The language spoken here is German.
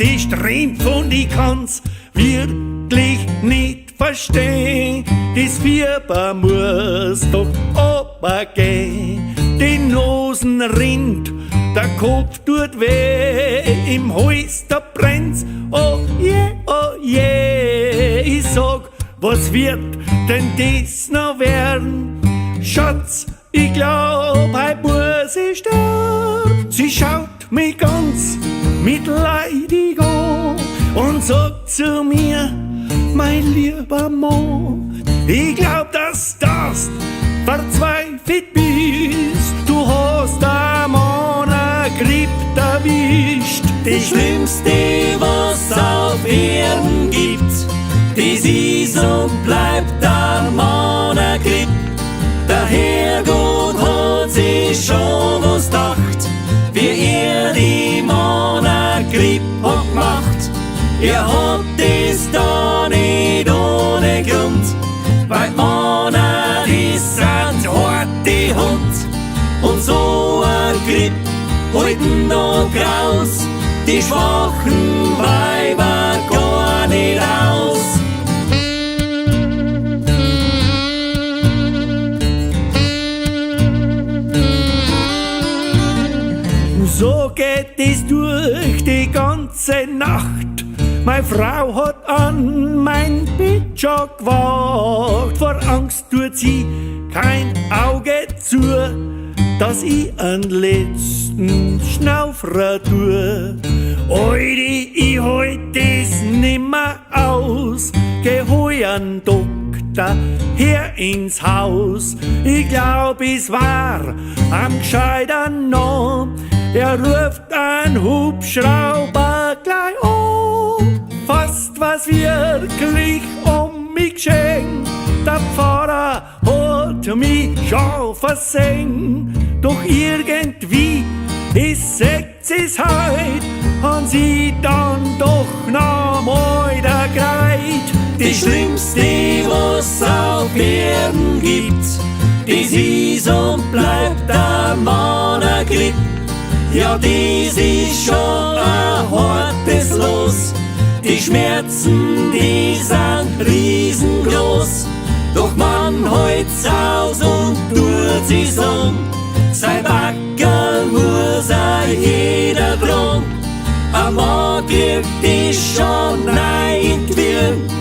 ist Rind und ich kann's wirklich nicht verstehen. Das Fieber muss doch runtergehen. Die Nosen rinnt, der Kopf tut weh, im Hals da brennt's, oh je, ich sag, was wird denn das noch werden? Schatz, ich glaub, heut muss ich sterben. Sie schaut mich ganz mitleidig an und sagt zu mir, mein lieber Mann, ich glaub, dass das verzweifelt bist. Du hast am Grippe erwischt. Das Schlimmste, was auf Erden gibt, das ist und bleibt der Mannergrippe. Der Herrgott hat sich schon was gedacht, wie er die Mannergrippe hat gemacht. Er hat das da nicht ohne Grund, weil Manner, das sind harte Hund. Und so eine Grippe halten noch graus, die schwachen Weiber gar nicht aus. So geht es durch die ganze Nacht. Meine Frau hat an mein Bett schon gewacht. Vor Angst tut sie kein Auge zu, dass ich einen letzten Schnaufer tue. Oidi, ich halt das nimmer aus. Geh hol einen Doktor her ins Haus. Ich glaub, es war am gescheitern noch. Er ruft einen Hubschrauber gleich an. Fast was wirklich um mich geschenkt. Der Pfarrer hat mich schon versenkt. Doch irgendwie ist es heut, haben sie dann doch noch mal der Greit. Das Schlimmste, was auf Erden gibt, das ist und bleibt der Mannergrippe. Ja, das ist schon ein hartes Los. Die Schmerzen, die sind riesengroß. Doch man hält's aus und tut sich's um. Sein Backen muss jeder drum. Ein Mann kriegt das schon rein in die Wirn.